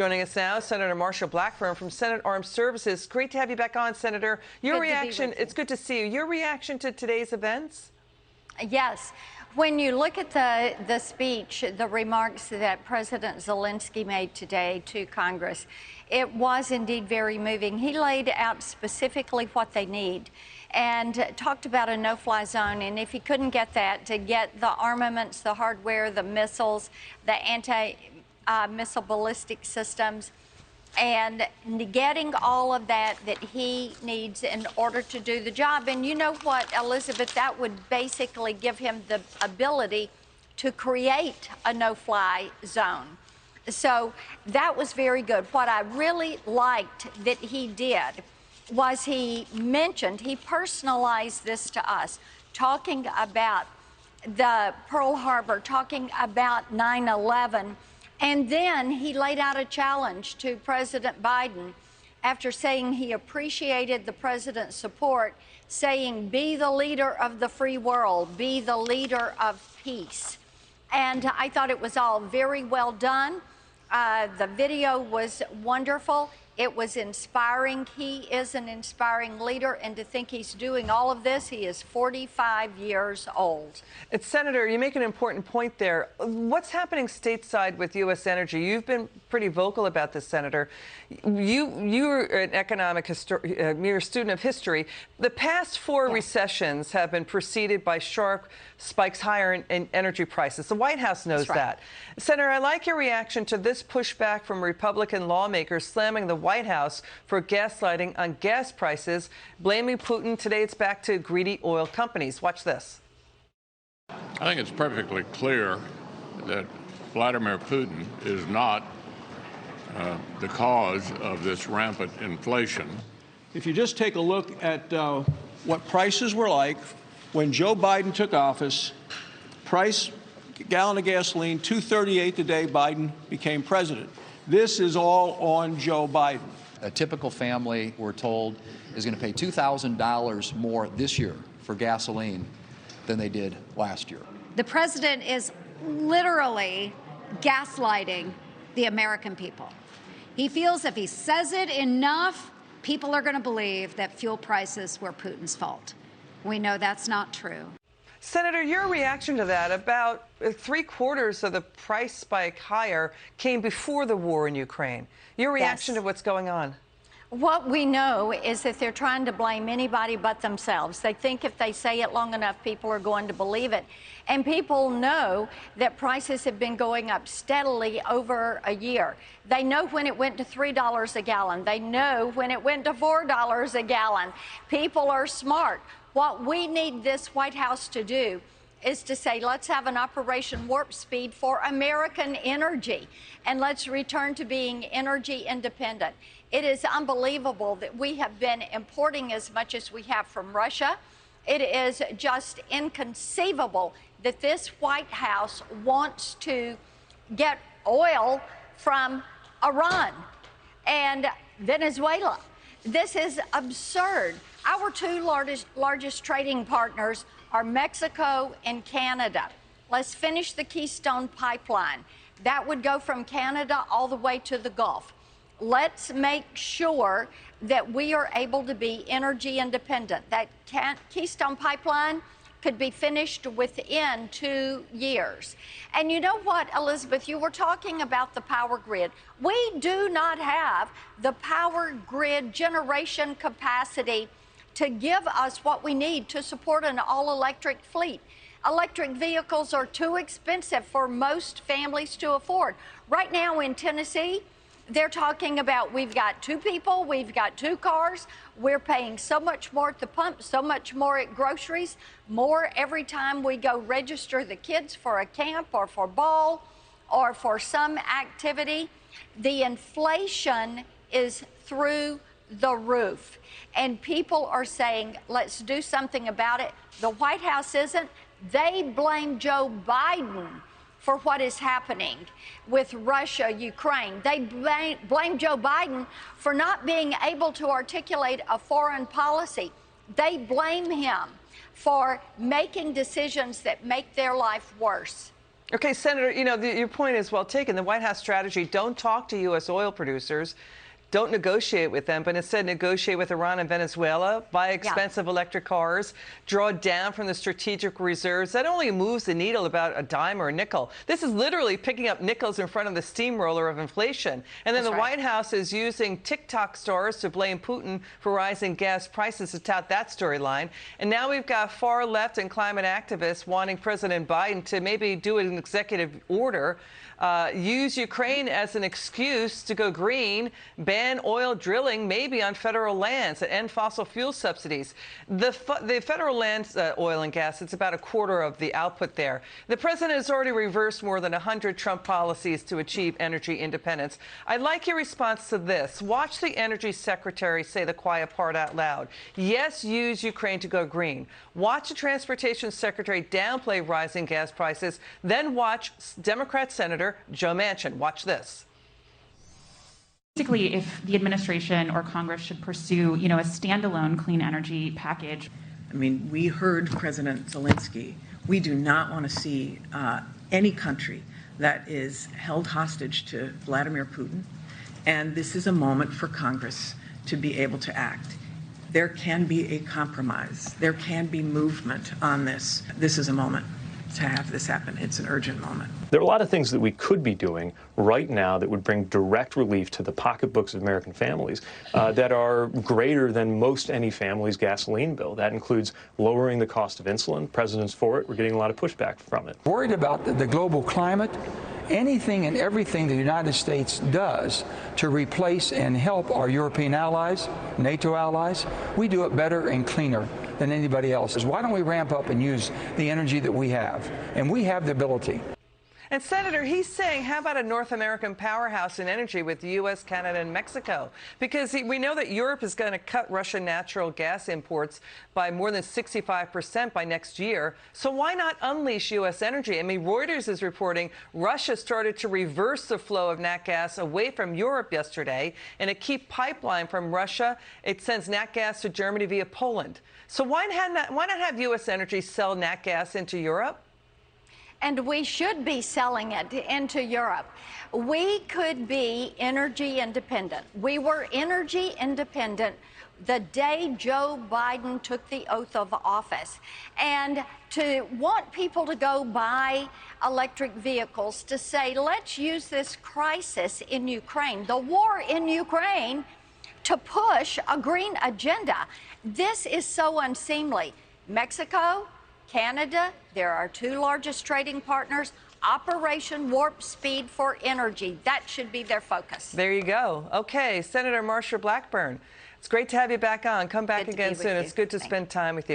Joining us now, Senator Marsha Blackburn from Senate Armed Services. Great to have you back on, Senator. Your reaction, it's good to see you. Your reaction to today's events? Yes. When you look at the speech, the remarks that President Zelensky made today to Congress, it was indeed very moving. He laid out specifically what they need and talked about a no-fly zone. And if he couldn't get that, to get the armaments, the hardware, the missiles, the anti-missile ballistic systems, and getting all of that he needs in order to do the job. And you know what, Elizabeth, that would basically give him the ability to create a no-fly zone. So that was very good. What I really liked that he did was he personalized this to us, talking about the Pearl Harbor, talking about 9/11, and then he laid out a challenge to President Biden after saying he appreciated the president's support, saying, be the leader of the free world, be the leader of peace. And I thought it was all very well done. The video was wonderful. It was inspiring. He is an inspiring leader, and to think he's doing all of this, he is 45 years old. And Senator, you make an important point there. What's happening stateside with U.S. energy? You've been pretty vocal about this, Senator. You're an economic mere student of history. The past four recessions have been preceded by sharp spikes higher in energy prices. The White House knows that. Senator, I like your reaction to this pushback from Republican lawmakers slamming the White House for gaslighting on gas prices, blaming Putin. Today it's back to greedy oil companies. Watch this. I think it's perfectly clear that Vladimir Putin is not the cause of this rampant inflation. If you just take a look at what prices were like when Joe Biden took office, gallon of gasoline, $2.38 the day Biden became president. This is all on Joe Biden. A typical family, we're told, is going to pay $2,000 more this year for gasoline than they did last year. The president is literally gaslighting the American people. He feels if he says it enough, people are going to believe that fuel prices were Putin's fault. We know that's not true. Senator, your reaction to that, about 3/4 of the price spike higher came before the war in Ukraine. Your reaction to what's going on? What we know is that they're trying to blame anybody but themselves. They think if they say it long enough, people are going to believe it. And people know that prices have been going up steadily over a year. They know when it went to $3 a gallon. They know when it went to $4 a gallon. People are smart. What we need this White House to do is to say, let's have an Operation Warp Speed for American energy, and let's return to being energy independent. It is unbelievable that we have been importing as much as we have from Russia. It is just inconceivable that this White House wants to get oil from Iran and Venezuela. This is absurd. Our two largest trading partners are Mexico and Canada. Let's finish the Keystone Pipeline. That would go from Canada all the way to the Gulf. Let's make sure that we are able to be energy independent. That Keystone Pipeline could be finished within 2 years. And you know what, Elizabeth, you were talking about the power grid. We do not have the power grid generation capacity to give us what we need to support an all-electric fleet. Electric vehicles are too expensive for most families to afford. Right now in Tennessee, they're talking about we've got 2 people, we've got 2 cars, we're paying so much more at the pump, so much more at groceries, more every time we go register the kids for a camp or for ball or for some activity. The inflation is through the roof, and people are saying, let's do something about it. The White House isn't. They blame Joe Biden for what is happening with Russia, Ukraine. They blame Joe Biden for not being able to articulate a foreign policy. They blame him for making decisions that make their life worse. Okay, Senator, your point is well taken. The White House strategy, don't talk to U.S. oil producers. Don't negotiate with them, but instead negotiate with Iran and Venezuela, buy expensive electric cars, draw down from the strategic reserves. That only moves the needle about a dime or a nickel. This is literally picking up nickels in front of the steamroller of inflation. And then the White House is using TikTok stars to blame Putin for rising gas prices to tout that storyline. And now we've got far left and climate activists wanting President Biden to maybe do an executive order, use Ukraine as an excuse to go green, ban oil drilling maybe on federal lands, and end fossil fuel subsidies. The federal lands, oil and gas, it's about a quarter of the output there. The president has already reversed more than 100 Trump policies to achieve energy independence. I'd like your response to this. Watch the energy secretary say the quiet part out loud. Yes, use Ukraine to go green. Watch the transportation secretary downplay rising gas prices. Then watch Democrat Senator Joe Manchin. Watch this. Basically, if the administration or Congress should pursue, a standalone clean energy package. I mean, we heard President Zelensky. We do not want to see any country that is held hostage to Vladimir Putin. And this is a moment for Congress to be able to act. There can be a compromise. There can be movement on this. This is a moment to have this happen. It's an urgent moment. There are a lot of things that we could be doing right now that would bring direct relief to the pocketbooks of American families that are greater than most any family's gasoline bill. That includes lowering the cost of insulin. President's for it. We're getting a lot of pushback from it. Worried about the global climate, anything and everything the United States does to replace and help our European allies, NATO allies, we do it better and cleaner than anybody else. Why don't we ramp up and use the energy that we have? And we have the ability. And Senator, he's saying, how about a North American powerhouse in energy with the U.S., Canada, and Mexico? Because we know that Europe is going to cut Russian natural gas imports by more than 65% by next year. So why not unleash U.S. energy? I mean, Reuters is reporting Russia started to reverse the flow of nat gas away from Europe yesterday. In a key pipeline from Russia, it sends nat gas to Germany via Poland. So why not have U.S. energy sell nat gas into Europe? And we should be selling it into Europe. We could be energy independent. We were energy independent the day Joe Biden took the oath of office. And to want people to go buy electric vehicles, to say, let's use this crisis in Ukraine, the war in Ukraine, to push a green agenda. This is so unseemly. Mexico, Canada, they're our two largest trading partners. Operation Warp Speed for energy. That should be their focus. There you go. Okay, Senator Marsha Blackburn, it's great to have you back on. Come back again soon. It's good to spend time with you.